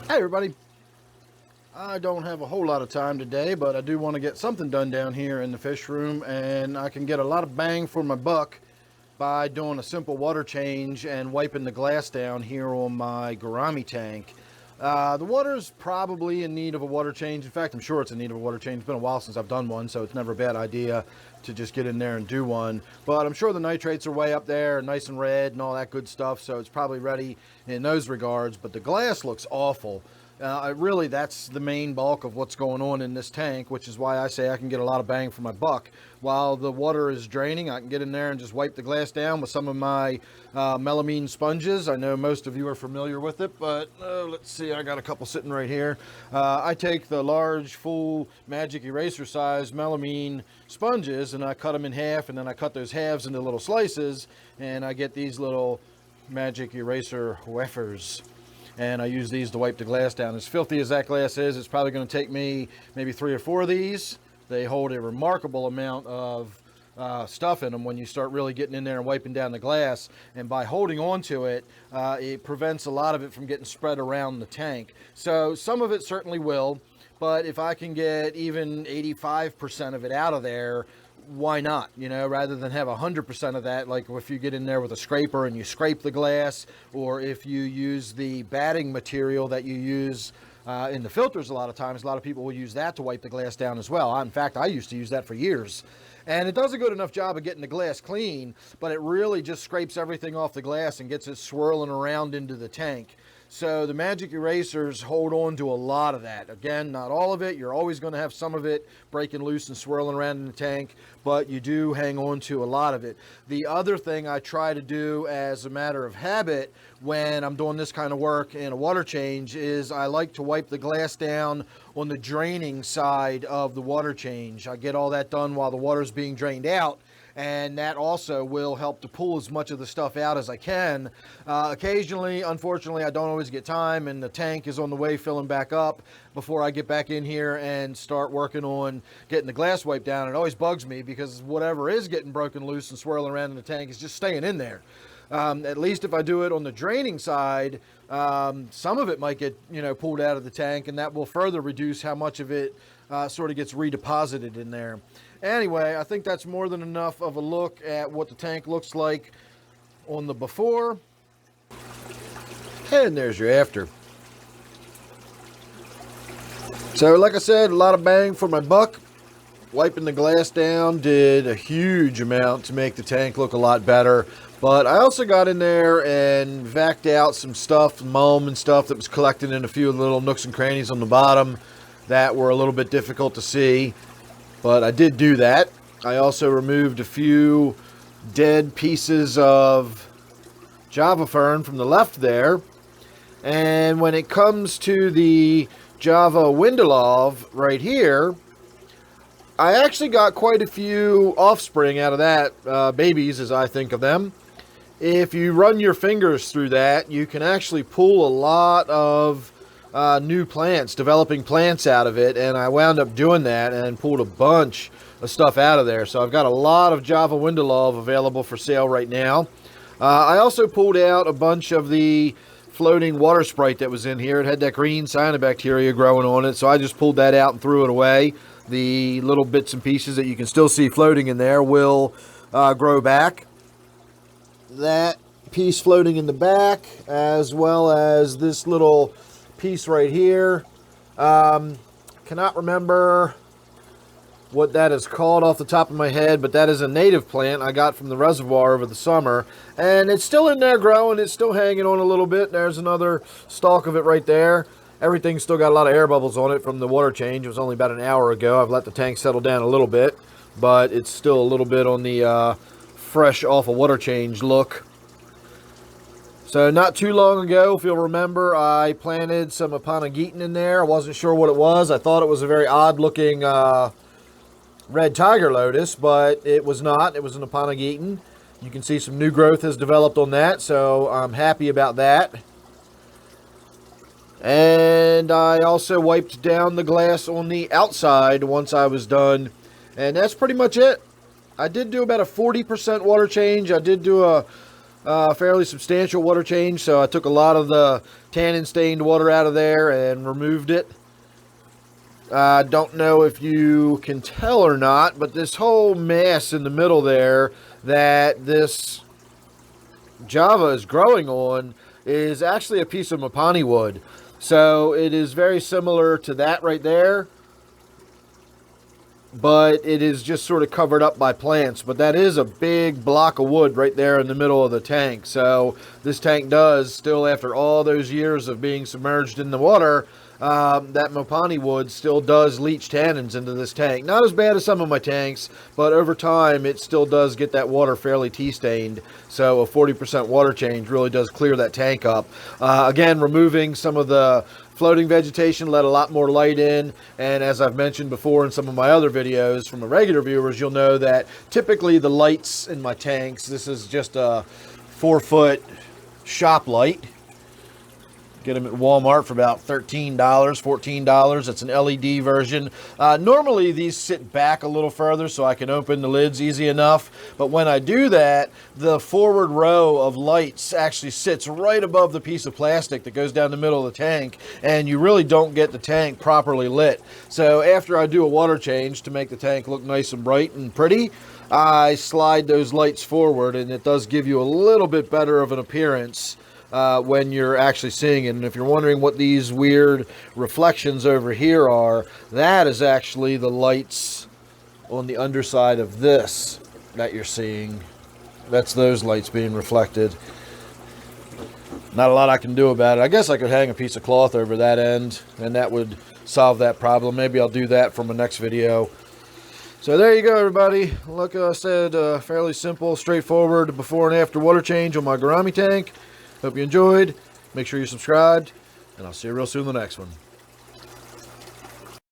Hey everybody, I don't have a whole lot of time today, but I do want to get something done down here in the fish room, and I can get a lot of bang for my buck by doing a simple water change and wiping the glass down here on my Gourami tank. The water's probably in need of a water change. In fact, I'm sure it's in need of a water change. It's been a while since I've done one, so it's never a bad idea to just get in there and do one. But I'm sure the nitrates are way up there, nice and red and all that good stuff, so it's probably ready in those regards. But the glass looks awful. Really, that's the main bulk of what's going on in this tank, which is why I say I can get a lot of bang for my buck. While the water is draining, I can get in there and just wipe the glass down with some of my melamine sponges. I know most of you are familiar with it, but let's see, I got a couple sitting right here. I take the large, full Magic Eraser size melamine sponges, and I cut them in half, and then I cut those halves into little slices, and I get these little Magic Eraser wafers. And I use these to wipe the glass down. As filthy as that glass is, it's probably going to take me maybe 3 or 4 of these. They hold a remarkable amount of stuff in them when you start really getting in there and wiping down the glass. And by holding on to it, it prevents a lot of it from getting spread around the tank. So some of it certainly will, but if I can get even 85% of it out of there, why not? You know, rather than have 100% of that, like if you get in there with a scraper and you scrape the glass, or if you use the batting material that you use in the filters, a lot of times, a lot of people will use that to wipe the glass down as well. In fact, I used to use that for years. And it does a good enough job of getting the glass clean, but it really just scrapes everything off the glass and gets it swirling around into the tank. So the Magic Erasers hold on to a lot of that. Again, not all of it. You're always going to have some of it breaking loose and swirling around in the tank, but you do hang on to a lot of it. The other thing I try to do as a matter of habit when I'm doing this kind of work in a water change is I like to wipe the glass down on the draining side of the water change. I get all that done while the water's being drained out, and that also will help to pull as much of the stuff out as I can. Occasionally, unfortunately, I don't always get time, and the tank is on the way filling back up before I get back in here and start working on getting the glass wiped down. It always bugs me because whatever is getting broken loose and swirling around in the tank is just staying in there. At least if I do it on the draining side, some of it might get, pulled out of the tank, and that will further reduce how much of it sort of gets redeposited in there. Anyway, I think that's more than enough of a look at what the tank looks like on the before. And there's your after. So like I said, a lot of bang for my buck. Wiping the glass down did a huge amount to make the tank look a lot better. But I also got in there and vacked out some stuff, mulm and stuff that was collected in a few little nooks and crannies on the bottom that were a little bit difficult to see. But I did do that. I also removed a few dead pieces of Java fern from the left there. And when it comes to the Java Windelov right here, I actually got quite a few offspring out of that, babies as I think of them. If you run your fingers through that, you can actually pull a lot of new plants, developing plants out of it, and I wound up doing that and pulled a bunch of stuff out of there. So I've got a lot of Java Windelov available for sale right now. I also pulled out a bunch of the floating water sprite that was in here. It had that green cyanobacteria growing on it, so I just pulled that out and threw it away. The little bits and pieces that you can still see floating in there will grow back. That piece floating in the back, as well as this little piece right here. Cannot remember what that is called off the top of my head, but that is a native plant I got from the reservoir over the summer, and it's still in there growing. It's still hanging on a little bit. There's another stalk of it right there. Everything's still got a lot of air bubbles on it from the water change. It was only about an hour ago. I've let the tank settle down a little bit, but it's still a little bit on the fresh off a water change look. So not too long ago, if you'll remember, I planted some Apanageton in there. I wasn't sure what it was. I thought it was a very odd looking red tiger lotus, but it was not. It was an Apanageton. You can see some new growth has developed on that, so I'm happy about that. And I also wiped down the glass on the outside once I was done, and that's pretty much it. I did do about a 40% water change. I did do a fairly substantial water change, so I took a lot of the tannin stained water out of there and removed it. I don't know if you can tell or not, but this whole mass in the middle there that this Java is growing on is actually a piece of Mapani wood. So it is very similar to that right there, but it is just sort of covered up by plants. But that is a big block of wood right there in the middle of the tank. So this tank does still, after all those years of being submerged in the water, that Mapani wood still does leach tannins into this tank. Not as bad as some of my tanks, but over time it still does get that water fairly tea stained. So a 40% water change really does clear that tank up. Again, removing some of the floating vegetation, let a lot more light in, and as I've mentioned before in some of my other videos from the regular viewers, you'll know that typically the lights in my tanks, this is just a 4-foot shop light. Get them at Walmart for about $13, $14. It's an LED version. Normally these sit back a little further so I can open the lids easy enough. But when I do that, the forward row of lights actually sits right above the piece of plastic that goes down the middle of the tank. And you really don't get the tank properly lit. So after I do a water change to make the tank look nice and bright and pretty, I slide those lights forward, and it does give you a little bit better of an appearance when you're actually seeing it. And if you're wondering what these weird reflections over here are, that is actually the lights on the underside of this that you're seeing. That's those lights being reflected. Not a lot I can do about it. I guess I could hang a piece of cloth over that end and that would solve that problem. Maybe I'll do that for my next video. So there you go, everybody. Like I said, fairly simple, straightforward before and after water change on my Gourami tank. Hope you enjoyed. Make sure you're subscribed, and I'll see you real soon in the next one.